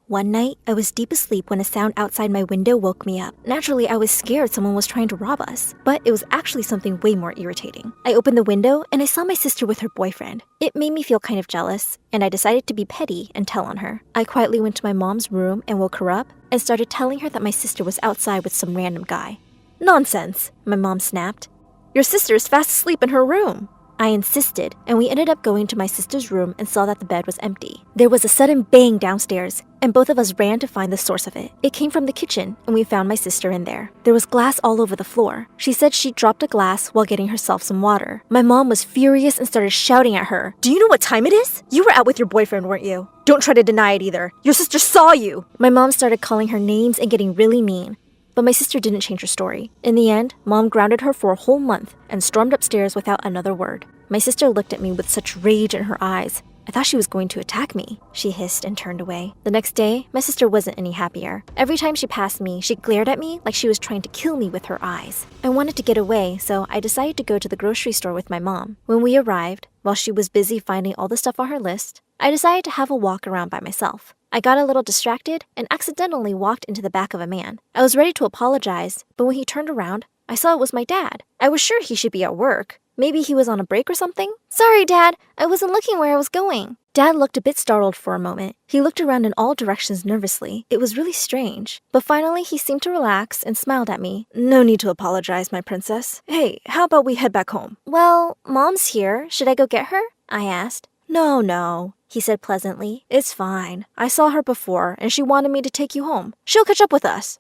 One night, I was deep asleep when a sound outside my window woke me up. Naturally, I was scared someone was trying to rob us, but it was actually something way more irritating. I opened the window and I saw my sister with her boyfriend. It made me feel kind of jealous, and I decided to be petty and tell on her. I quietly went to my mom's room and woke her up and started telling her that my sister was outside with some random guy. "Nonsense," my mom snapped. "Your sister is fast asleep in her room." I insisted, and we ended up going to my sister's room and saw that the bed was empty. There was a sudden bang downstairs, and both of us ran to find the source of it. It came from the kitchen, and we found my sister in there. There was glass all over the floor. She said she dropped a glass while getting herself some water. My mom was furious and started shouting at her. "Do you know what time it is? You were out with your boyfriend, weren't you? Don't try to deny it either. Your sister saw you." My mom started calling her names and getting really mean. But my sister didn't change her story. In the end, Mom grounded her for a whole month and stormed upstairs without another word. My sister looked at me with such rage in her eyes. "I thought she was going to attack me," she hissed and turned away. The next day, my sister wasn't any happier. Every time she passed me, she glared at me like she was trying to kill me with her eyes. I wanted to get away, so I decided to go to the grocery store with my mom. When we arrived, while she was busy finding all the stuff on her list, I decided to have a walk around by myself. I got a little distracted and accidentally walked into the back of a man. I was ready to apologize, but when he turned around, I saw it was my dad. I was sure he should be at work. Maybe he was on a break or something? "Sorry, Dad. I wasn't looking where I was going." Dad looked a bit startled for a moment. He looked around in all directions nervously. It was really strange. But finally, he seemed to relax and smiled at me. "No need to apologize, my princess. Hey, how about we head back home?" "Well, Mom's here. Should I go get her?" I asked. No, he said pleasantly. "It's fine. I saw her before, and she wanted me to take you home. She'll catch up with us."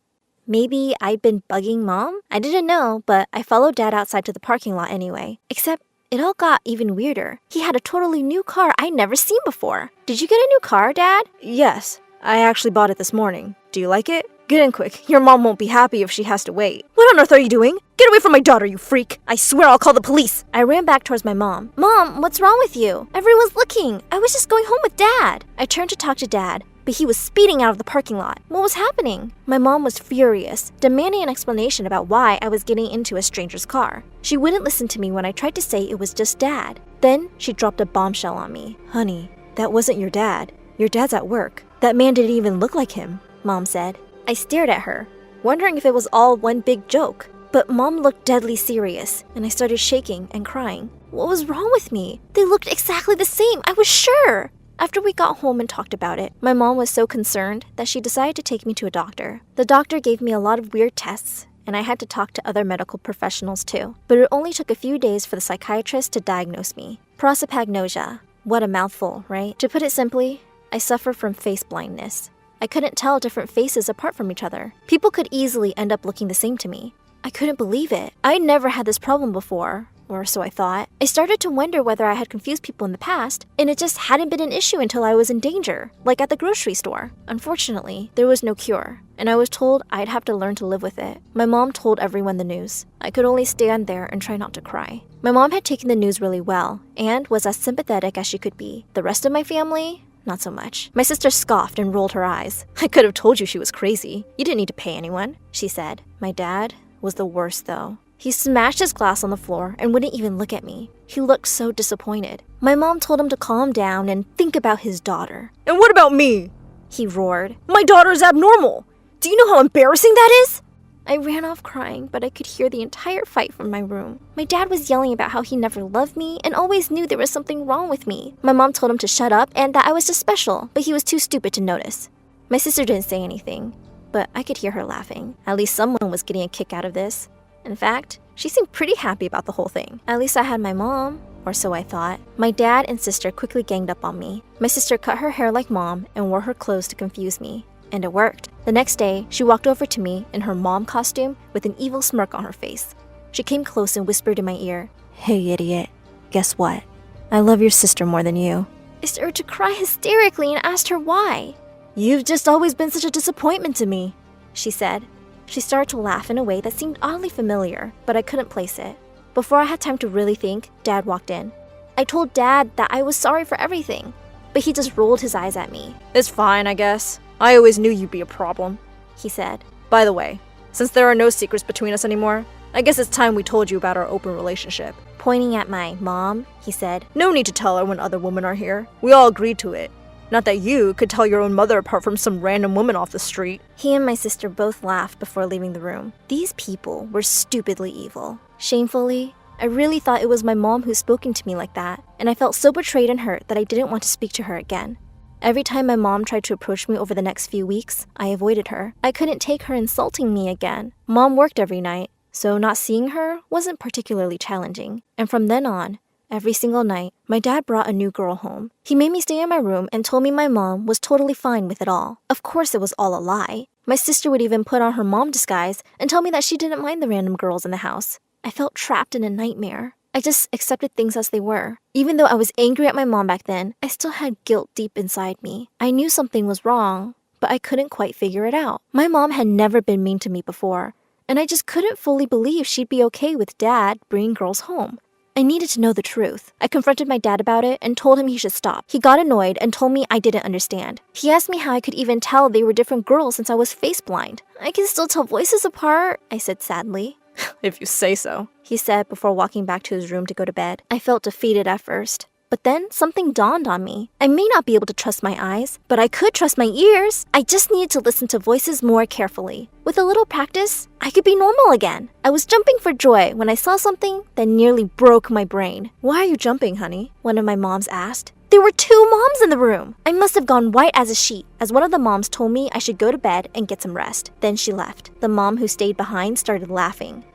Maybe I'd been bugging Mom? I didn't know, but I followed Dad outside to the parking lot anyway. Except, it all got even weirder. He had a totally new car I'd never seen before. "Did you get a new car, Dad?" "Yes. I actually bought it this morning. Do you like it? Get in quick. Your mom won't be happy if she has to wait." "What on earth are you doing? Get away from my daughter, you freak! I swear I'll call the police." I ran back towards my mom. "Mom, what's wrong with you? Everyone's looking. I was just going home with Dad." I turned to talk to Dad, but he was speeding out of the parking lot. What was happening? My mom was furious, demanding an explanation about why I was getting into a stranger's car. She wouldn't listen to me when I tried to say it was just Dad. Then she dropped a bombshell on me. "Honey, that wasn't your dad. Your dad's at work. That man didn't even look like him," Mom said. I stared at her, wondering if it was all one big joke. But Mom looked deadly serious, and I started shaking and crying. What was wrong with me? They looked exactly the same, I was sure. After we got home and talked about it, my mom was so concerned that she decided to take me to a doctor. The doctor gave me a lot of weird tests, and I had to talk to other medical professionals too. But it only took a few days for the psychiatrist to diagnose me. Prosopagnosia. What a mouthful, right? To put it simply, I suffer from face blindness. I couldn't tell different faces apart from each other. People could easily end up looking the same to me. I couldn't believe it. I'd never had this problem before, or so I thought. I started to wonder whether I had confused people in the past, and it just hadn't been an issue until I was in danger, like at the grocery store. Unfortunately, there was no cure, and I was told I'd have to learn to live with it. My mom told everyone the news. I could only stand there and try not to cry. My mom had taken the news really well, and was as sympathetic as she could be. The rest of my family? Not so much. My sister scoffed and rolled her eyes. "I could have told you she was crazy. You didn't need to pay anyone," she said. My dad was the worst though. He smashed his glass on the floor and wouldn't even look at me. He looked so disappointed. My mom told him to calm down and think about his daughter. "And what about me?" he roared. "My daughter is abnormal. Do you know how embarrassing that is?" I ran off crying, but I could hear the entire fight from my room. My dad was yelling about how he never loved me and always knew there was something wrong with me. My mom told him to shut up and that I was just special, but he was too stupid to notice. My sister didn't say anything, but I could hear her laughing. At least someone was getting a kick out of this. In fact, she seemed pretty happy about the whole thing. At least I had my mom, or so I thought. My dad and sister quickly ganged up on me. My sister cut her hair like Mom and wore her clothes to confuse me. And it worked. The next day, she walked over to me in her mom costume with an evil smirk on her face. She came close and whispered in my ear, "Hey, idiot. Guess what? I love your sister more than you." I started to cry hysterically and asked her why. "You've just always been such a disappointment to me," she said. She started to laugh in a way that seemed oddly familiar, but I couldn't place it. Before I had time to really think, Dad walked in. I told Dad that I was sorry for everything, but he just rolled his eyes at me. "It's fine, I guess. I always knew you'd be a problem," he said. "By the way, since there are no secrets between us anymore, I guess it's time we told you about our open relationship." Pointing at my mom, he said, "No need to tell her when other women are here. We all agreed to it. Not that you could tell your own mother apart from some random woman off the street. He and my sister both laughed before leaving the room. These people were stupidly evil. Shamefully, I really thought it was my mom who'd spoken to me like that, and I felt so betrayed and hurt that I didn't want to speak to her again. Every time my mom tried to approach me over the next few weeks, I avoided her. I couldn't take her insulting me again. Mom worked every night, so not seeing her wasn't particularly challenging. And from then on, every single night, my dad brought a new girl home. He made me stay in my room and told me my mom was totally fine with it all. Of course it was all a lie. My sister would even put on her mom disguise and tell me that she didn't mind the random girls in the house. I felt trapped in a nightmare. I just accepted things as they were. Even though I was angry at my mom back then, I still had guilt deep inside me. I knew something was wrong, but I couldn't quite figure it out. My mom had never been mean to me before, and I just couldn't fully believe she'd be okay with Dad bringing girls home. I needed to know the truth. I confronted my dad about it and told him he should stop. He got annoyed and told me I didn't understand. He asked me how I could even tell they were different girls since I was face blind. I can still tell voices apart, I said sadly. If you say so, he said before walking back to his room to go to bed. I felt defeated at first. But then something dawned on me. I may not be able to trust my eyes, but I could trust my ears. I just needed to listen to voices more carefully. With a little practice, I could be normal again. I was jumping for joy when I saw something that nearly broke my brain. Why are you jumping, honey? One of my moms asked. There were 2 moms in the room. I must have gone white as a sheet, as one of the moms told me I should go to bed and get some rest. Then she left. The mom who stayed behind started laughing.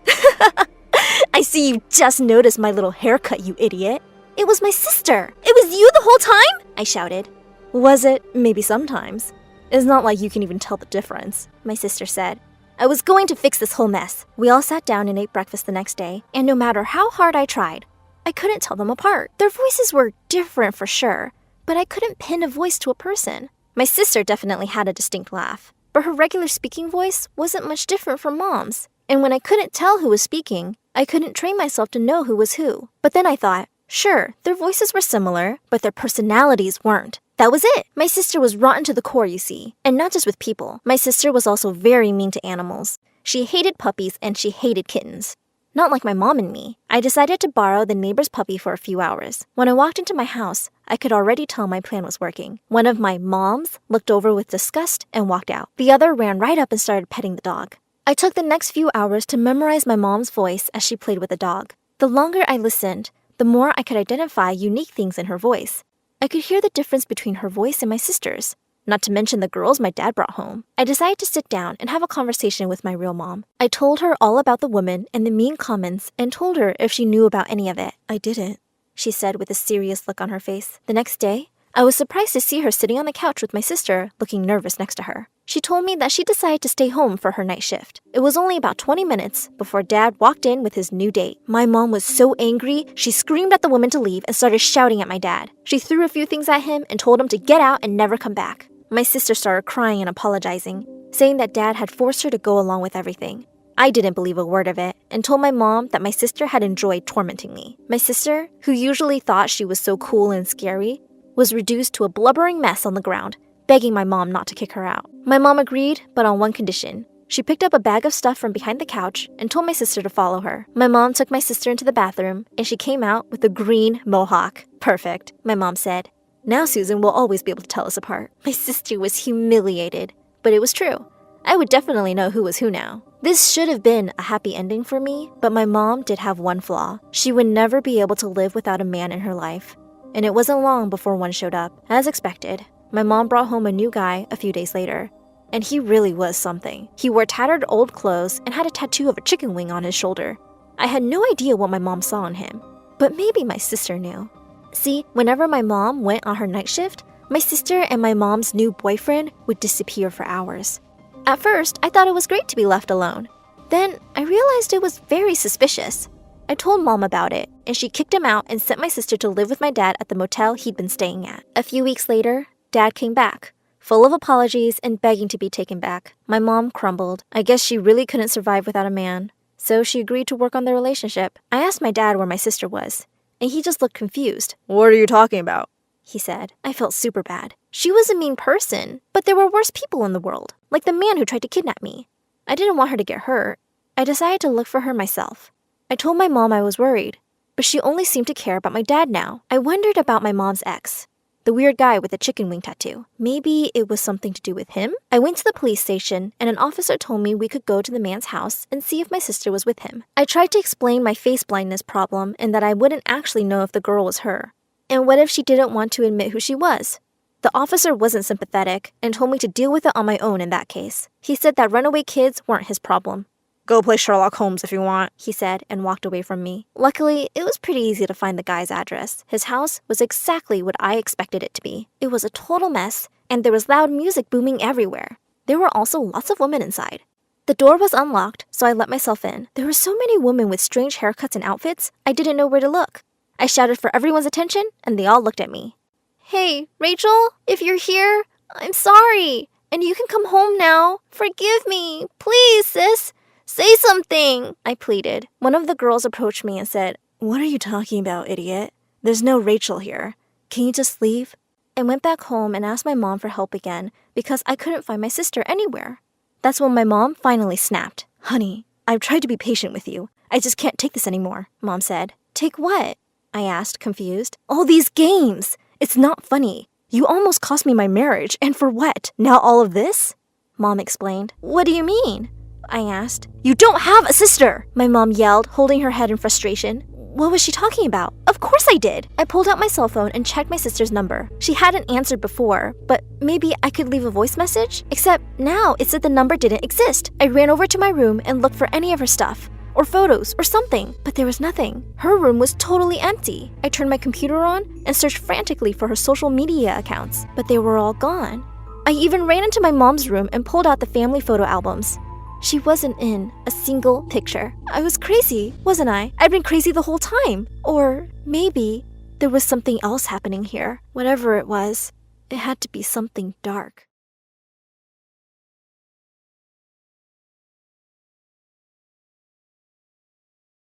I see you just noticed my little haircut, you idiot. It was my sister. It was you the whole time? I shouted. Was it? Maybe sometimes. It's not like you can even tell the difference, my sister said. I was going to fix this whole mess. We all sat down and ate breakfast the next day, and no matter how hard I tried, I couldn't tell them apart. Their voices were different for sure, but I couldn't pin a voice to a person. My sister definitely had a distinct laugh, but her regular speaking voice wasn't much different from Mom's. And when I couldn't tell who was speaking, I couldn't train myself to know who was who. But then I thought, sure, their voices were similar, but their personalities weren't. That was it. My sister was rotten to the core, you see. And not just with people. My sister was also very mean to animals. She hated puppies and she hated kittens. Not like my mom and me. I decided to borrow the neighbor's puppy for a few hours. When I walked into my house, I could already tell my plan was working. One of my moms looked over with disgust and walked out. The other ran right up and started petting the dog. I took the next few hours to memorize my mom's voice as she played with the dog. The longer I listened, the more I could identify unique things in her voice. I could hear the difference between her voice and my sister's, not to mention the girls my dad brought home. I decided to sit down and have a conversation with my real mom. I told her all about the woman and the mean comments and told her if she knew about any of it. I didn't, she said with a serious look on her face. The next day, I was surprised to see her sitting on the couch with my sister, looking nervous next to her. She told me that she decided to stay home for her night shift. It was only about 20 minutes before Dad walked in with his new date. My mom was so angry, she screamed at the woman to leave and started shouting at my dad. She threw a few things at him and told him to get out and never come back. My sister started crying and apologizing, saying that Dad had forced her to go along with everything. I didn't believe a word of it and told my mom that my sister had enjoyed tormenting me. My sister, who usually thought she was so cool and scary, was reduced to a blubbering mess on the ground, begging my mom not to kick her out. My mom agreed, but on one condition. She picked up a bag of stuff from behind the couch and told my sister to follow her. My mom took my sister into the bathroom, and she came out with a green mohawk. Perfect, my mom said. Now Susan will always be able to tell us apart. My sister was humiliated, but it was true. I would definitely know who was who now. This should have been a happy ending for me, but my mom did have one flaw. She would never be able to live without a man in her life. And it wasn't long before one showed up. As expected, my mom brought home a new guy a few days later. And he really was something. He wore tattered old clothes and had a tattoo of a chicken wing on his shoulder. I had no idea what my mom saw in him, but maybe my sister knew. See, whenever my mom went on her night shift, my sister and my mom's new boyfriend would disappear for hours. At first, I thought it was great to be left alone. Then, I realized it was very suspicious. I told Mom about it, and she kicked him out and sent my sister to live with my dad at the motel he'd been staying at. A few weeks later, Dad came back, full of apologies and begging to be taken back. My mom crumbled. I guess she really couldn't survive without a man, so she agreed to work on their relationship. I asked my dad where my sister was, and he just looked confused. What are you talking about? He said. I felt super bad. She was a mean person, but there were worse people in the world, like the man who tried to kidnap me. I didn't want her to get hurt. I decided to look for her myself. I told my mom I was worried, but she only seemed to care about my dad now. I wondered about my mom's ex. The weird guy with the chicken wing tattoo. Maybe it was something to do with him? I went to the police station, and an officer told me we could go to the man's house and see if my sister was with him. I tried to explain my face blindness problem and that I wouldn't actually know if the girl was her. And what if she didn't want to admit who she was? The officer wasn't sympathetic and told me to deal with it on my own in that case. He said that runaway kids weren't his problem. Go play Sherlock Holmes if you want, he said, and walked away from me. Luckily, it was pretty easy to find the guy's address. His house was exactly what I expected it to be. It was a total mess, and there was loud music booming everywhere. There were also lots of women inside. The door was unlocked, so I let myself in. There were so many women with strange haircuts and outfits, I didn't know where to look. I shouted for everyone's attention, and they all looked at me. Hey, Rachel, if you're here, I'm sorry, and you can come home now. Forgive me, please, sis. Say something, I pleaded. One of the girls approached me and said, What are you talking about, idiot? There's no Rachel here. Can you just leave? I went back home and asked my mom for help again because I couldn't find my sister anywhere. That's when my mom finally snapped. Honey, I've tried to be patient with you. I just can't take this anymore, Mom said. Take what? I asked, confused. All these games! It's not funny. You almost cost me my marriage, and for what? Now all of this? Mom explained. What do you mean? I asked. You don't have a sister! My mom yelled, holding her head in frustration. What was she talking about? Of course I did! I pulled out my cell phone and checked my sister's number. She hadn't answered before, but maybe I could leave a voice message? Except now it said the number didn't exist. I ran over to my room and looked for any of her stuff, or photos, or something, but there was nothing. Her room was totally empty. I turned my computer on and searched frantically for her social media accounts, but they were all gone. I even ran into my mom's room and pulled out the family photo albums. She wasn't in a single picture. I was crazy, wasn't I? I'd been crazy the whole time. Or maybe there was something else happening here. Whatever it was, it had to be something dark.